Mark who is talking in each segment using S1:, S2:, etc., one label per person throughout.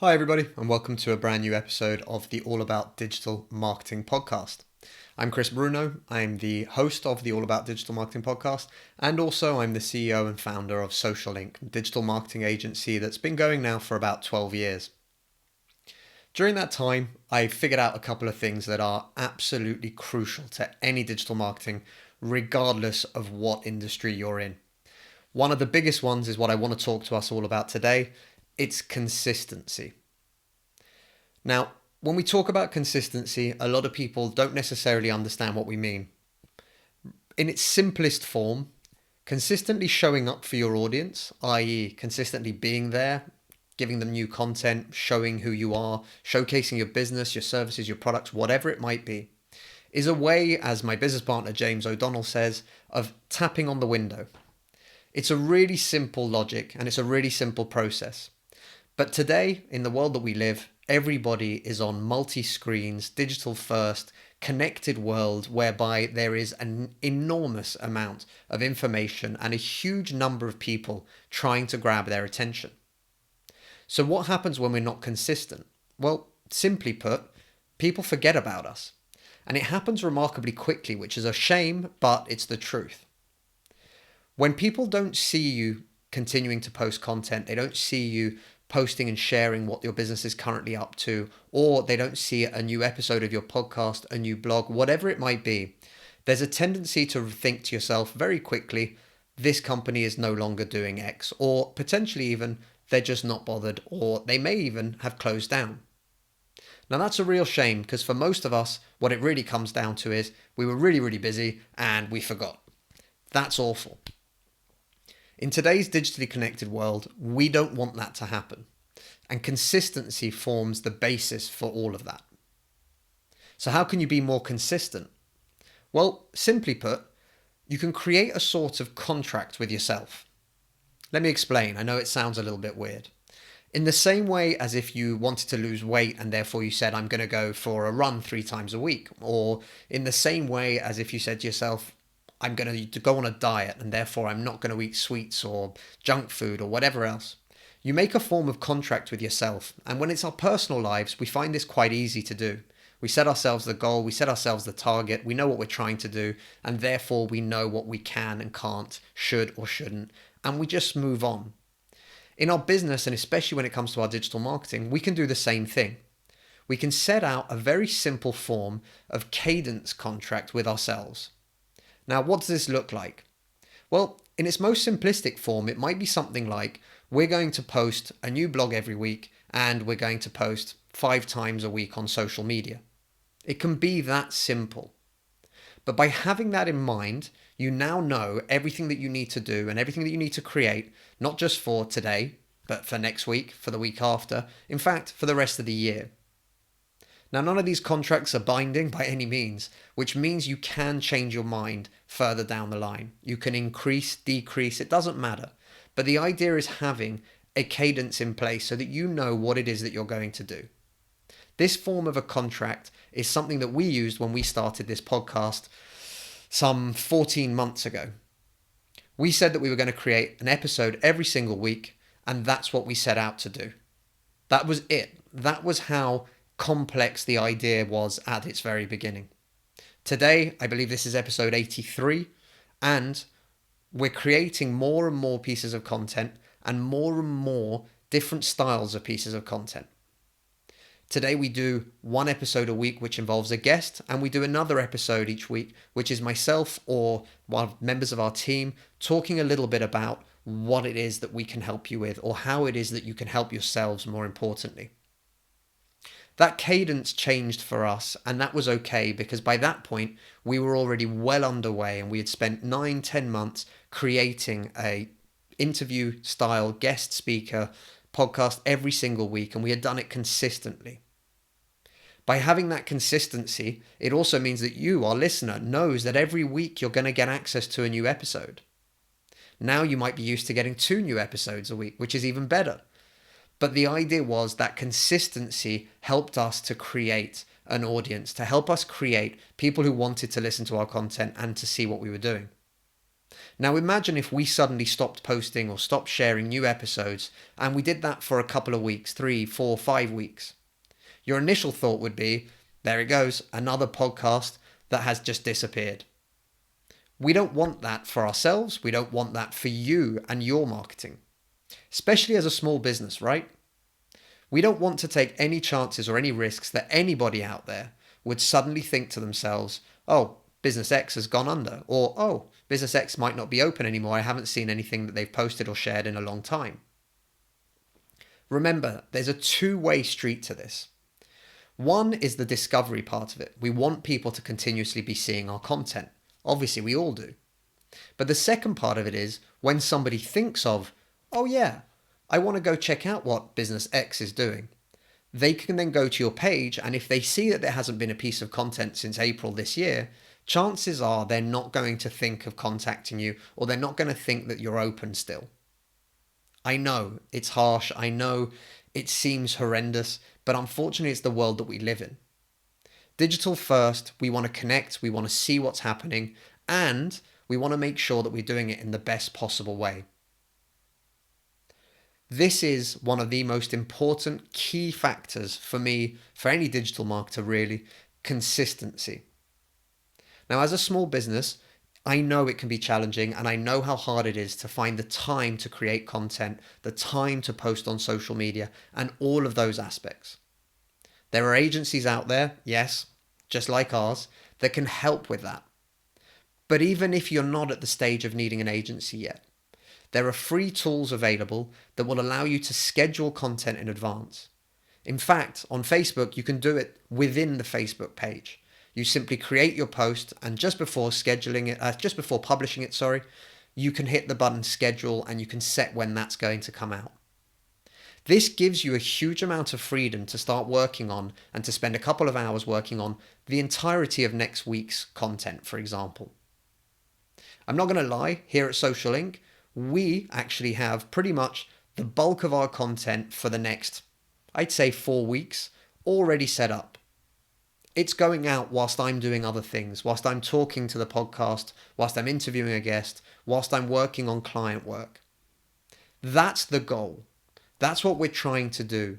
S1: Hi, everybody, and welcome to a brand new episode of the All About Digital Marketing podcast. I'm Chris Bruno. I'm the host of the All About Digital Marketing podcast, and also I'm the CEO and founder of Social Link, a digital marketing agency that's been going now for about 12 years. During that time, I figured out a couple of things that are absolutely crucial to any digital marketing, regardless of what industry you're in. One of the biggest ones is what I want to talk to us all about today. It's consistency. Now, when we talk about consistency, a lot of people don't necessarily understand what we mean. In its simplest form, consistently showing up for your audience, i.e., consistently being there, giving them new content, showing who you are, showcasing your business, your services, your products, whatever it might be, is a way, as my business partner James O'Donnell says, of tapping on the window. It's a really simple logic and it's a really simple process. But today, in the world that we live, everybody is on multi-screens, digital first, connected world whereby there is an enormous amount of information and a huge number of people trying to grab their attention. So what happens when we're not consistent? Well, simply put, people forget about us. And it happens remarkably quickly, which is a shame, but it's the truth. When people don't see you continuing to post content, they don't see you posting and sharing what your business is currently up to, or they don't see a new episode of your podcast, a new blog, whatever it might be, there's a tendency to think to yourself very quickly, this company is no longer doing X, or potentially even they're just not bothered, or they may even have closed down. Now that's a real shame because for most of us, what it really comes down to is we were really, really busy and we forgot. That's awful. In today's digitally connected world, we don't want that to happen. And consistency forms the basis for all of that. So how can you be more consistent? Well, simply put, you can create a sort of contract with yourself. Let me explain. I know it sounds a little bit weird. In the same way as if you wanted to lose weight and therefore you said, I'm going to go for a run 3 times a week. Or in the same way as if you said to yourself, I'm going to go on a diet and therefore I'm not going to eat sweets or junk food or whatever else. You make a form of contract with yourself. And when it's our personal lives, we find this quite easy to do. We set ourselves the goal, we set ourselves the target, we know what we're trying to do, and therefore we know what we can and can't, should or shouldn't, and we just move on. In our business, and especially when it comes to our digital marketing, we can do the same thing. We can set out a very simple form of cadence contract with ourselves. Now, what does this look like? Well, in its most simplistic form, it might be something like we're going to post a new blog every week and we're going to post 5 times a week on social media. It can be that simple. But by having that in mind, you now know everything that you need to do and everything that you need to create, not just for today, but for next week, for the week after, in fact, for the rest of the year. Now, none of these contracts are binding by any means, which means you can change your mind further down the line. You can increase, decrease, it doesn't matter. But the idea is having a cadence in place so that you know what it is that you're going to do. This form of a contract is something that we used when we started this podcast some 14 months ago. We said that we were going to create an episode every single week, and that's what we set out to do. That was it. That was how complex the idea was at its very beginning. Today, I believe this is episode 83, and we're creating more and more pieces of content and more different styles of pieces of content. Today we do one episode a week which involves a guest, and we do another episode each week which is myself or one of members of our team talking a little bit about what it is that we can help you with or how it is that you can help yourselves more importantly. That cadence changed for us, and that was okay because by that point we were already well underway and we had spent 9-10 months creating a interview style guest speaker podcast every single week, and we had done it consistently. By having that consistency, it also means that you, our listener, knows that every week you're going to get access to a new episode. Now you might be used to getting 2 new episodes a week, which is even better. But the idea was that consistency helped us to create an audience, to help us create people who wanted to listen to our content and to see what we were doing. Now imagine if we suddenly stopped posting or stopped sharing new episodes, and we did that for a couple of weeks, 3, 4, 5 weeks. Your initial thought would be, there it goes, another podcast that has just disappeared. We don't want that for ourselves. We don't want that for you and your marketing, especially as a small business, right? We don't want to take any chances or any risks that anybody out there would suddenly think to themselves, oh, Business X has gone under, or oh, Business X might not be open anymore. I haven't seen anything that they've posted or shared in a long time. Remember, there's a two-way street to this. One is the discovery part of it. We want people to continuously be seeing our content. Obviously, we all do. But the second part of it is when somebody thinks of, oh yeah, I want to go check out what Business X is doing. They can then go to your page, and if they see that there hasn't been a piece of content since April this year, chances are they're not going to think of contacting you, or they're not going to think that you're open still. I know it's harsh. I know it seems horrendous, but unfortunately it's the world that we live in. Digital first, we want to connect, we want to see what's happening, and we want to make sure that we're doing it in the best possible way. This is one of the most important key factors for me, for any digital marketer really, consistency. Now, as a small business, I know it can be challenging, and I know how hard it is to find the time to create content, the time to post on social media, and all of those aspects. There are agencies out there, yes, just like ours, that can help with that. But even if you're not at the stage of needing an agency yet, there are free tools available that will allow you to schedule content in advance. In fact, on Facebook, you can do it within the Facebook page. You simply create your post, and just before publishing it, you can hit the button schedule, and you can set when that's going to come out. This gives you a huge amount of freedom to start working on and to spend a couple of hours working on the entirety of next week's content, for example. I'm not going to lie, here at Social Inc., we actually have pretty much the bulk of our content for the next, I'd say 4 weeks, already set up. It's going out whilst I'm doing other things, whilst I'm talking to the podcast, whilst I'm interviewing a guest, whilst I'm working on client work. That's the goal. That's what we're trying to do.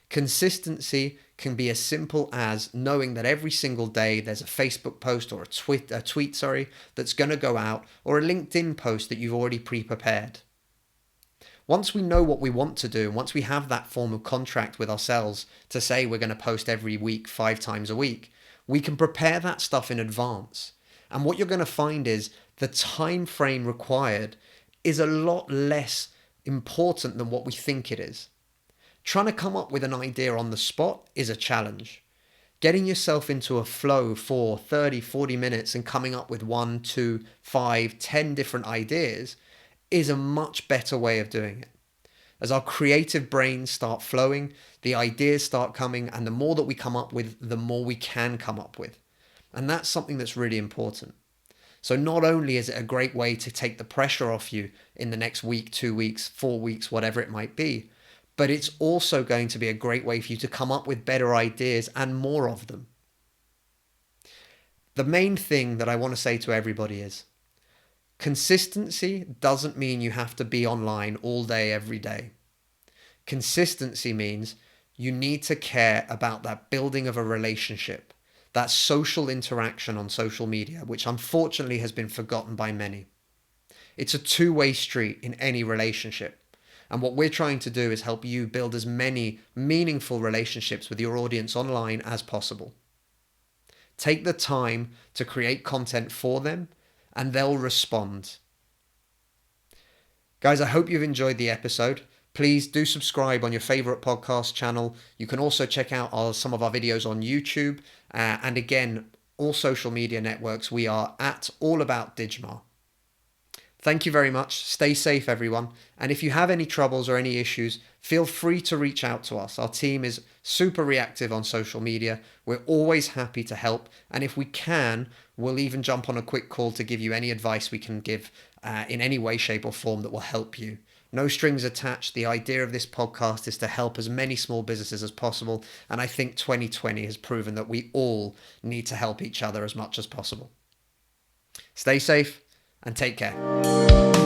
S1: Consistency can be as simple as knowing that every single day there's a Facebook post or a tweet that's going to go out, or a LinkedIn post that you've already pre-prepared. Once we know what we want to do, and once we have that form of contract with ourselves to say we're going to post every week, 5 times a week, we can prepare that stuff in advance. And what you're going to find is the time frame required is a lot less important than what we think it is. Trying to come up with an idea on the spot is a challenge. Getting yourself into a flow for 30, 40 minutes and coming up with 1, 2, 5, 10 different ideas is a much better way of doing it. As our creative brains start flowing, the ideas start coming, and the more that we come up with, the more we can come up with. And that's something that's really important. So not only is it a great way to take the pressure off you in the next week, 2 weeks, 4 weeks, whatever it might be, but it's also going to be a great way for you to come up with better ideas and more of them. The main thing that I want to say to everybody is, consistency doesn't mean you have to be online all day, every day. Consistency means you need to care about that building of a relationship, that social interaction on social media, which unfortunately has been forgotten by many. It's a two-way street in any relationship. And what we're trying to do is help you build as many meaningful relationships with your audience online as possible. Take the time to create content for them, and they'll respond. Guys, I hope you've enjoyed the episode. Please do subscribe on your favorite podcast channel. You can also check out some of our videos on YouTube. And again, all social media networks, we are at All About Digmar. Thank you very much. Stay safe, everyone. And if you have any troubles or any issues, feel free to reach out to us. Our team is super reactive on social media. We're always happy to help. And if we can, we'll even jump on a quick call to give you any advice we can give in any way, shape, or form that will help you. No strings attached. The idea of this podcast is to help as many small businesses as possible. And I think 2020 has proven that we all need to help each other as much as possible. Stay safe, and take care.